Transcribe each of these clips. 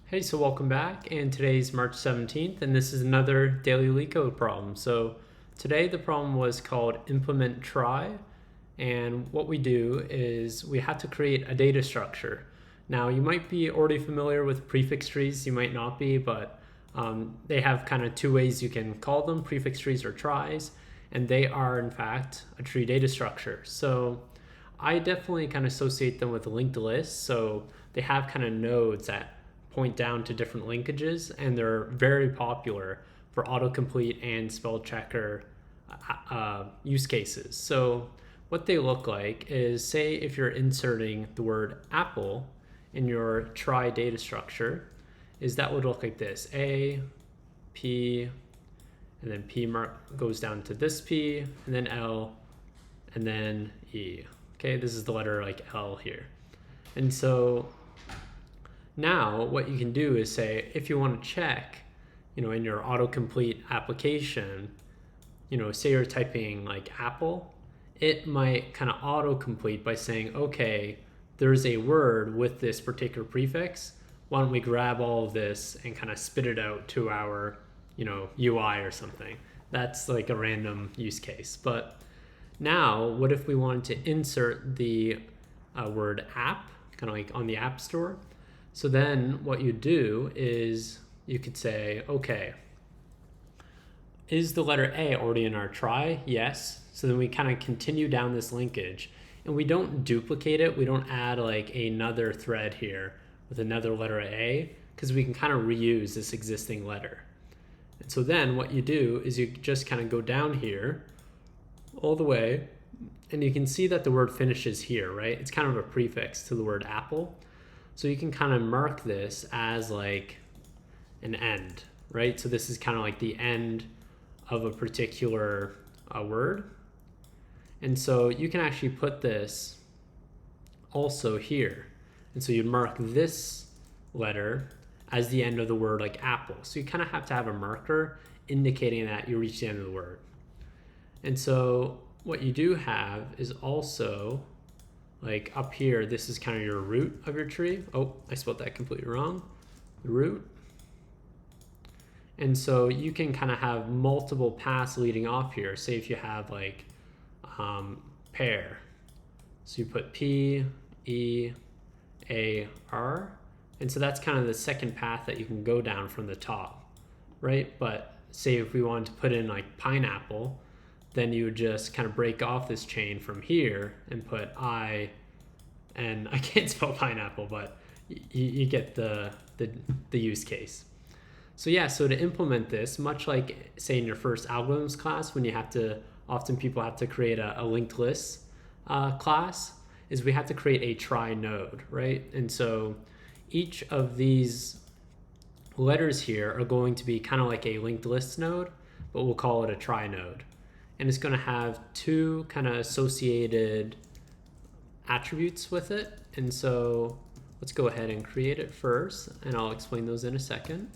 Hey, so welcome back, and today's March 17th, and this is another daily LeetCode problem. So today the problem was called implement trie, and what we do is we have to create a data structure. Now you might be already familiar with prefix trees, you might not be, but they have kind of two ways you can call them, prefix trees or tries, and they are in fact a tree data structure. So I definitely kind of associate them with linked lists, so they have kind of nodes that point down to different linkages, and they're very popular for autocomplete and spell checker use cases. So what they look like is, say if you're inserting the word apple in your trie data structure, is that would look like this: A, P, and then P mark goes down to this P, and then L, and then E. Okay, this is the letter like L here. And so now what you can do is say, if you want to check, in your autocomplete application, say you're typing like apple, it might kind of autocomplete by saying, okay, there's a word with this particular prefix. Why don't we grab all of this and kind of spit it out to our, UI or something. That's like a random use case. But now, what if we wanted to insert the word app, kind of like on the App Store? So then what you do is you could say, okay, is the letter A already in our trie? Yes. So then we kind of continue down this linkage, and we don't duplicate it. We don't add like another thread here with another letter A, because we can kind of reuse this existing letter. And so then what you do is you just kind of go down here all the way, and you can see that the word finishes here, right? It's kind of a prefix to the word apple. So you can kind of mark this as like an end, right? So this is kind of like the end of a particular word. And so you can actually put this also here. And so you'd mark this letter as the end of the word, like apple. So you kind of have to have a marker indicating that you reached the end of the word. And so what you do have is also, like up here, this is kind of your root of your tree. Oh, I spelled that completely wrong. The root. And so you can kind of have multiple paths leading off here. Say if you have like pair. So you put P, E, A, R. And so that's kind of the second path that you can go down from the top, right? But say if we wanted to put in like pineapple, then you would just kind of break off this chain from here and put I, and I can't spell pineapple, but you get the use case. So yeah, so to implement this, much like say in your first algorithms class, when you have to, often people have to create a linked list class, is we have to create a trie node, right? And so each of these letters here are going to be kind of like a linked list node, but we'll call it a trie node. And it's going to have two kind of associated attributes with it. And so let's go ahead and create it first, and I'll explain those in a second.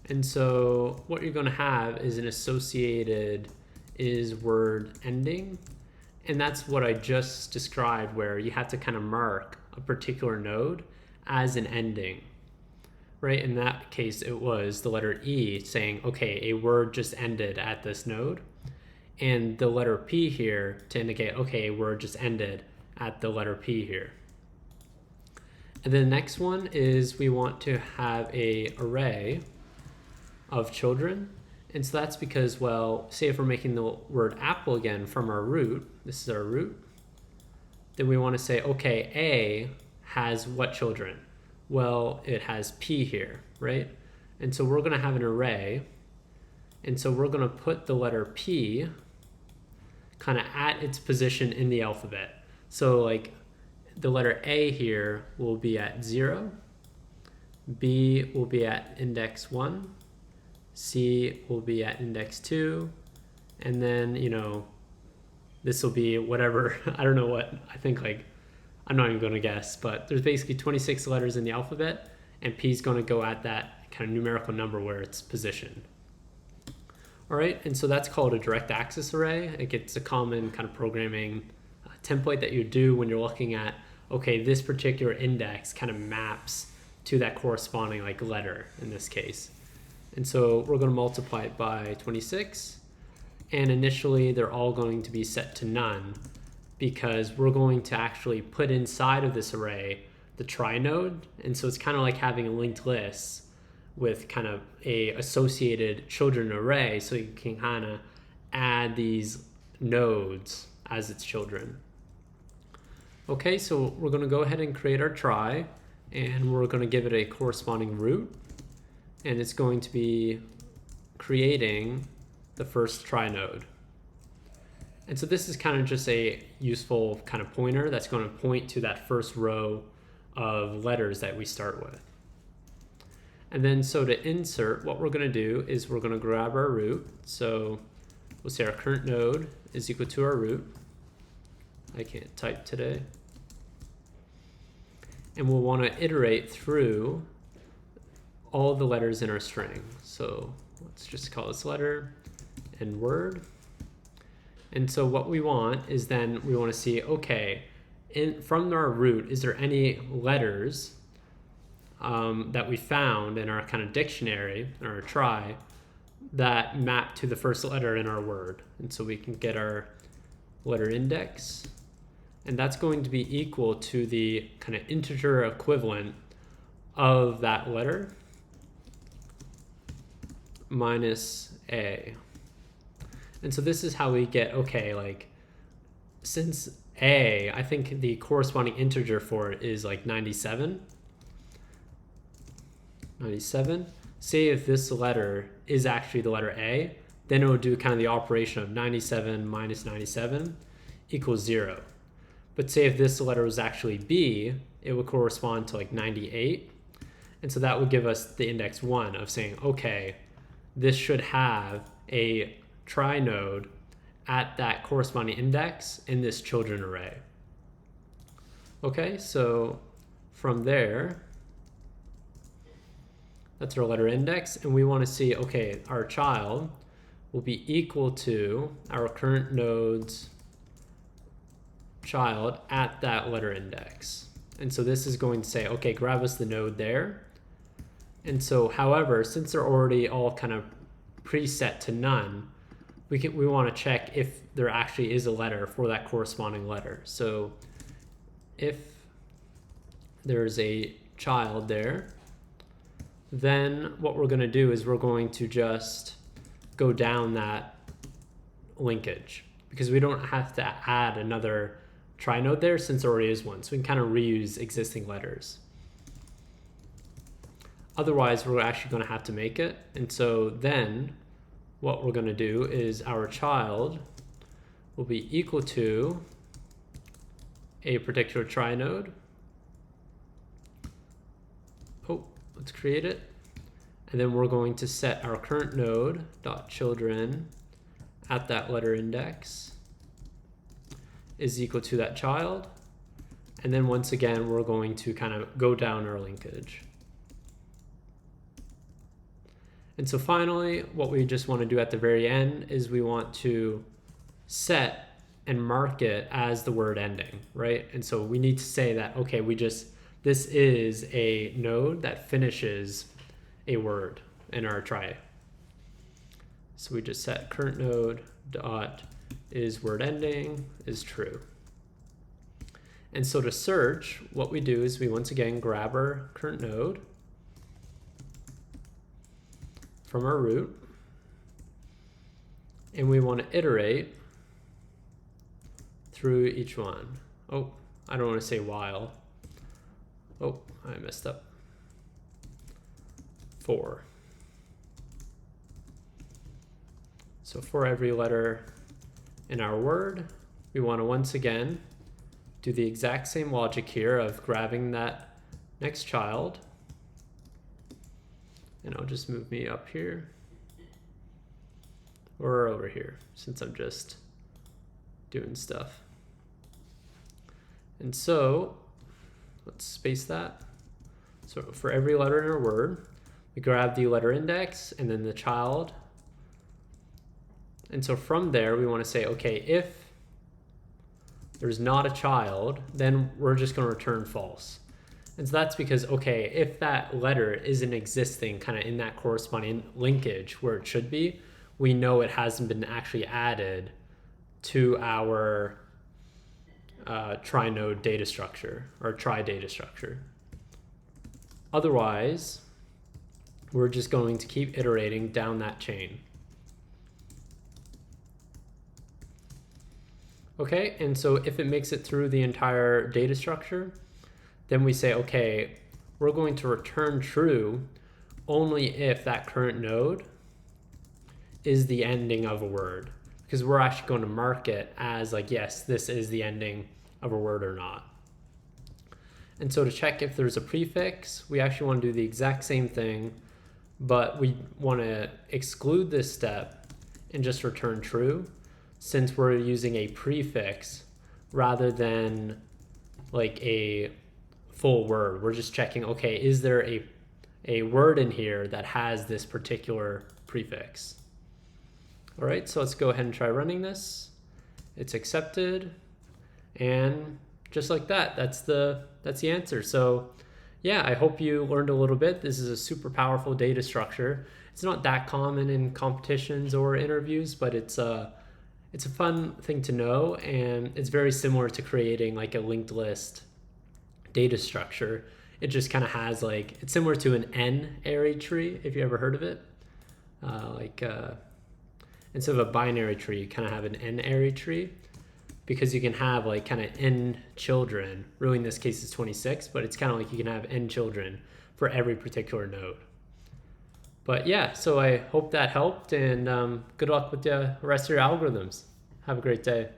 And so what you're going to have is an associated is word ending. And that's what I just described, where you have to kind of mark a particular node as an ending. Right, in that case, it was the letter E saying, okay, a word just ended at this node. And the letter P here to indicate, okay, a word just ended at the letter P here. And then the next one is we want to have an array of children. And so that's because, well, say if we're making the word apple again from our root, this is our root, then we want to say, okay, A has what children? Well, it has P here, right? And so we're going to have an array. And so we're going to put the letter P kind of at its position in the alphabet. So like the letter A here will be at 0. B will be at index 1. C will be at index 2. And then, this will be whatever, I don't know what, I think like, I'm not even going to guess, but there's basically 26 letters in the alphabet, and P is going to go at that kind of numerical number where it's positioned. All right, and so that's called a direct access array. It's a common kind of programming template that you do when you're looking at okay, this particular index kind of maps to that corresponding like letter in this case. And so we're going to multiply it by 26. And initially they're all going to be set to none because we're going to actually put inside of this array the trie node. And so it's kind of like having a linked list with kind of a associated children array, so you can kind of add these nodes as its children. Okay, so we're going to go ahead and create our trie, and we're going to give it a corresponding root, and it's going to be creating the first trie node. And so this is kind of just a useful kind of pointer that's going to point to that first row of letters that we start with. And then so to insert, what we're going to do is we're going to grab our root. So we'll say our current node is equal to our root. I can't type today. And we'll want to iterate through all the letters in our string. So let's just call this letter and word. And so what we want is then we want to see, okay, from our root, is there any letters that we found in our kind of dictionary, in our trie, that map to the first letter in our word? And so we can get our letter index, and that's going to be equal to the kind of integer equivalent of that letter minus a. And so this is how we get, okay, like since a, I think the corresponding integer for it is like 97. Say if this letter is actually the letter A, then it would do kind of the operation of 97 minus 97 equals 0. But say if this letter was actually B, it would correspond to like 98. And so that would give us the index 1 of saying, okay, this should have a trie node at that corresponding index in this children array. Okay, so from there, that's our letter index, and we want to see, okay, our child will be equal to our current node's child at that letter index. And so this is going to say, okay, grab us the node there. And so, however, since they're already all kind of preset to none, we want to check if there actually is a letter for that corresponding letter. So if there's a child there, then what we're going to do is we're going to just go down that linkage, because we don't have to add another trie node there since there already is one. So we can kind of reuse existing letters. Otherwise, we're actually going to have to make it. And so then what we're going to do is our child will be equal to a particular trie node. Oh, let's create it. And then we're going to set our current node dot children at that letter index is equal to that child. And then once again, we're going to kind of go down our linkage. And so finally, what we just want to do at the very end is we want to set and mark it as the word ending, right? And so we need to say that, okay, this is a node that finishes a word in our trie. So we just set current node dot is word ending is true. And so to search, what we do is we once again grab our current node from our root, and we want to iterate through each one. Oh, I don't want to say while. Oh, I messed up. For. So for every letter in our word, we want to once again do the exact same logic here of grabbing that next child. And I'll just move me up here or over here since I'm just doing stuff. And so let's space that. So for every letter in our word, we grab the letter index and then the child. And so from there, we want to say, okay, if there's not a child, then we're just going to return false. And so that's because, okay, if that letter isn't existing kind of in that corresponding linkage where it should be, we know it hasn't been actually added to our try node data structure or try data structure. Otherwise, we're just going to keep iterating down that chain. Okay, and so if it makes it through the entire data structure, then we say, okay, we're going to return true only if that current node is the ending of a word, because we're actually going to mark it as like, yes, this is the ending of a word or not. And so to check if there's a prefix, we actually want to do the exact same thing, but we want to exclude this step and just return true, since we're using a prefix rather than like a full word. We're just checking, okay, is there a word in here that has this particular prefix? All right, so let's go ahead and try running this. It's accepted, and just like that, that's the answer. So yeah, I hope you learned a little bit. This is a super powerful data structure. It's not that common in competitions or interviews, but it's a fun thing to know, and it's very similar to creating like a linked list data structure. It just kind of has like, it's similar to an n-ary tree, if you ever heard of it. Instead of a binary tree, you kind of have an n-ary tree, because you can have like kind of n children. Really in this case it's 26, but it's kind of like you can have n children for every particular node. But yeah, so I hope that helped, and good luck with the rest of your algorithms. Have a great day.